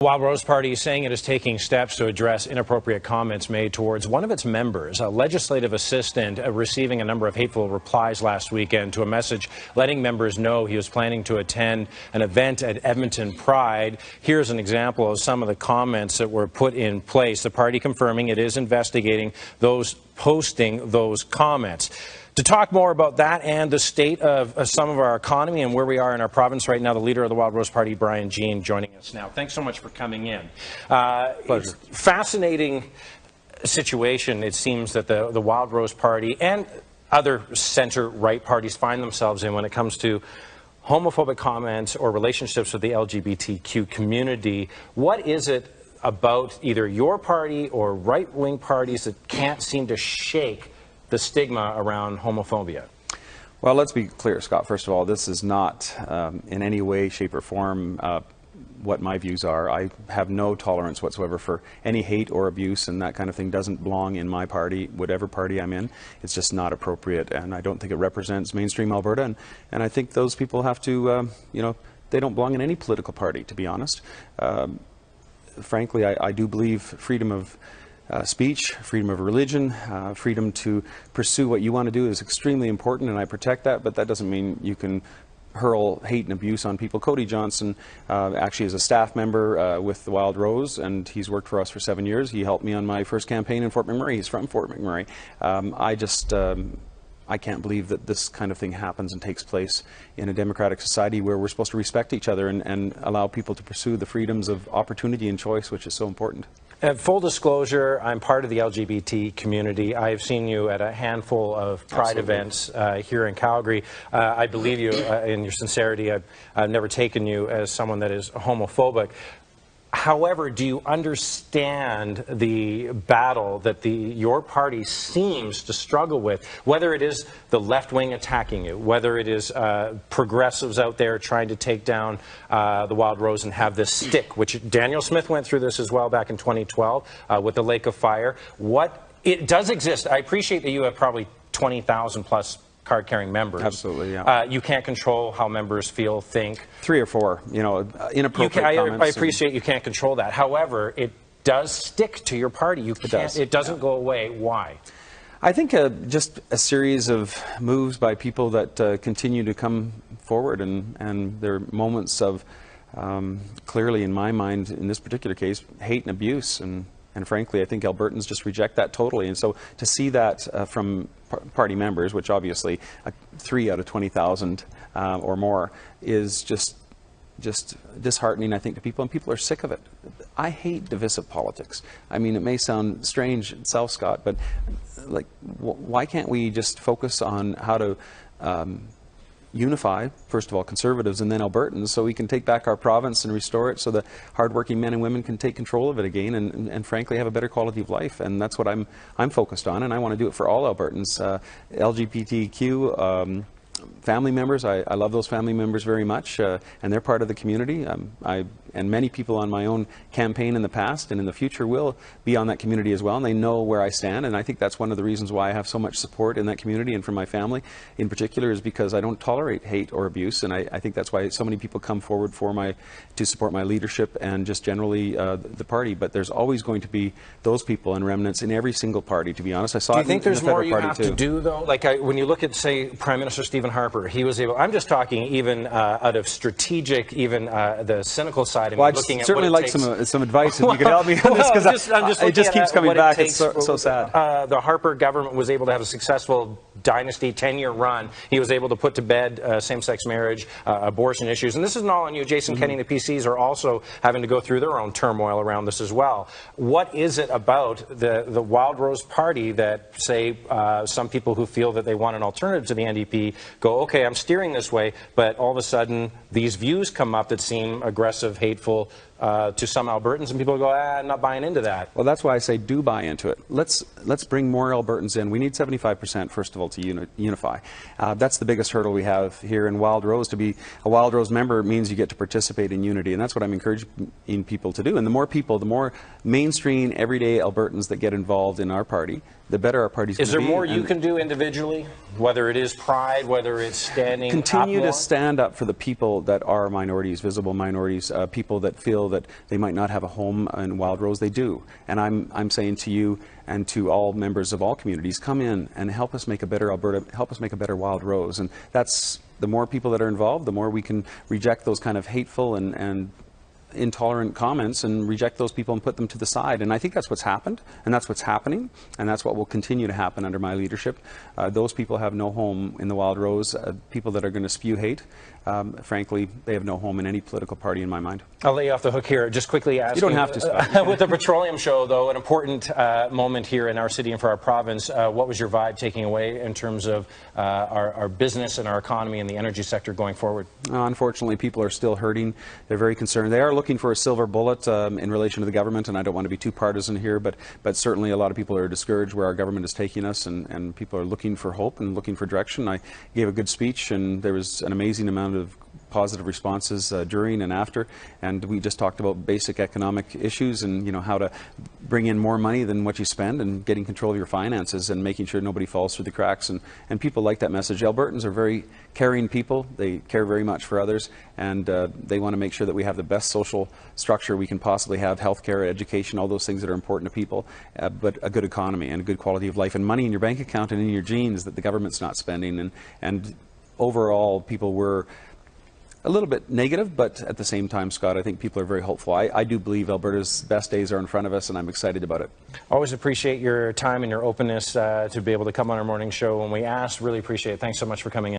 Wildrose Party is saying it is taking steps to address inappropriate comments made towards one of its members, a legislative assistant, receiving a number of hateful replies last weekend to a message letting members know he was planning to attend an event at Edmonton Pride. Here's an example of some of the comments that were put in place. The party confirming it is investigating those posting those comments. To talk more about that and the state of some of our economy and where we are in our province right now, the leader of the Wildrose Party, Brian Jean, joining us now. Thanks so much for coming in. Pleasure. Fascinating situation, it seems, that the Wildrose Party and other centre-right parties find themselves in when it comes to homophobic comments or relationships with the LGBTQ community. What is it about either your party or right-wing parties that can't seem to shake the stigma around homophobia? Well, let's be clear, Scott. First of all, this is not in any way, shape, or form what my views are. I have no tolerance whatsoever for any hate or abuse, and that kind of thing doesn't belong in my party, whatever party I'm in. It's just not appropriate, and I don't think it represents mainstream Alberta. And I think those people have to, they don't belong in any political party, to be honest. Frankly, I do believe freedom of speech, freedom of religion, freedom to pursue what you want to do is extremely important, and I protect that, but that doesn't mean you can hurl hate and abuse on people. Cody Johnson actually is a staff member with the Wildrose, and he's worked for us for 7 years. He helped me on my first campaign in Fort McMurray. He's from Fort McMurray. I can't believe that this kind of thing happens and takes place in a democratic society where we're supposed to respect each other and allow people to pursue the freedoms of opportunity and choice, which is so important. Full disclosure, I'm part of the LGBT community. I've seen you at a handful of Pride events here in Calgary. I believe you in your sincerity. I've never taken you as someone that is homophobic. However, do you understand the battle that your party seems to struggle with, whether it is the left wing attacking you, whether it is progressives out there trying to take down the Wildrose and have this stick, which Daniel Smith went through this as well back in 2012 with the Lake of Fire. It does exist. I appreciate that you have probably 20,000 plus card-carrying members. Absolutely, yeah. You can't control how members feel, think. 3 or 4, inappropriate comments. I appreciate you can't control that. However, it does stick to your party. It doesn't go away. Why? I think just a series of moves by people that continue to come forward, and there are moments of, clearly in my mind, in this particular case, hate and abuse. And frankly, I think Albertans just reject that totally. And so to see that from party members, which obviously 3 out of 20,000 or more, is just disheartening, I think, to people. And people are sick of it. I hate divisive politics. I mean, it may sound strange itself, Scott, but like, why can't we just focus on how to unify, first of all, Conservatives and then Albertans, so we can take back our province and restore it so the hardworking men and women can take control of it again and frankly have a better quality of life. And that's what I'm focused on, and I want to do it for all Albertans. LGBTQ family members, I love those family members very much, and they're part of the community. And many people on my own campaign in the past and in the future will be on that community as well, and they know where I stand. And I think that's one of the reasons why I have so much support in that community and from my family in particular, is because I don't tolerate hate or abuse. And I think that's why so many people come forward to support my leadership and just generally the party. But there's always going to be those people and remnants in every single party, to be honest. I saw it in the Federal Party too. Do you think there's more you have to do, though? Like when you look at, say, Prime Minister Stephen Harper, he was able, I'm just talking even out of strategic, even the cynical side. Well, I'd certainly like some advice if you could help me on this, because it just keeps coming back. It's so sad. The Harper government was able to have a successful dynasty, 10-year run. He was able to put to bed same-sex marriage, abortion issues. And this isn't all on you. Jason Kenney and the PCs are also having to go through their own turmoil around this as well. What is it about the Wildrose Party that, say, some people who feel that they want an alternative to the NDP go, okay, I'm steering this way, but all of a sudden these views come up that seem aggressive, hateful to some Albertans, and people go, I'm not buying into that. Well, that's why I say do buy into it. Let's bring more Albertans in. We need 75%, first of all, to unify. That's the biggest hurdle we have here in Wildrose. To be a Wildrose member means you get to participate in unity, and that's what I'm encouraging people to do. And the more people, the more mainstream, everyday Albertans that get involved in our party, the better our party's going to be. Is there more you can do individually, whether it is pride, whether it's standing continue up more? To stand up for the people that are minorities, visible minorities, people that feel that they might not have a home in Wildrose. They do. And I'm saying to you and to all members of all communities, come in and help us make a better Alberta, help us make a better Wildrose. And that's, the more people that are involved, the more we can reject those kind of hateful and intolerant comments and reject those people and put them to the side. And I think that's what's happened, and that's what's happening, and that's what will continue to happen under my leadership. Those people have no home in the Wildrose. People that are going to spew hate, frankly, they have no home in any political party in my mind. I'll lay you off the hook here. Just quickly ask you. Don't have to, Scott. With the petroleum show, though, an important moment here in our city and for our province, what was your vibe taking away in terms of our business and our economy and the energy sector going forward? Unfortunately, people are still hurting. They're very concerned. They are looking for a silver bullet in relation to the government, and I don't want to be too partisan here, but certainly a lot of people are discouraged where our government is taking us, and people are looking for hope and looking for direction. I gave a good speech, and there was an amazing amount of positive responses during and after, and we just talked about basic economic issues and, you know, how to bring in more money than what you spend and getting control of your finances and making sure nobody falls through the cracks, and people like that message. Albertans are very caring people. They care very much for others, and they want to make sure that we have the best social structure we can possibly have, healthcare, education, all those things that are important to people, but a good economy and a good quality of life and money in your bank account and in your jeans that the government's not spending. And overall, people were a little bit negative, but at the same time, Scott, I think people are very hopeful. I do believe Alberta's best days are in front of us, and I'm excited about it. Always appreciate your time and your openness to be able to come on our morning show when we asked. Really appreciate it. Thanks so much for coming in.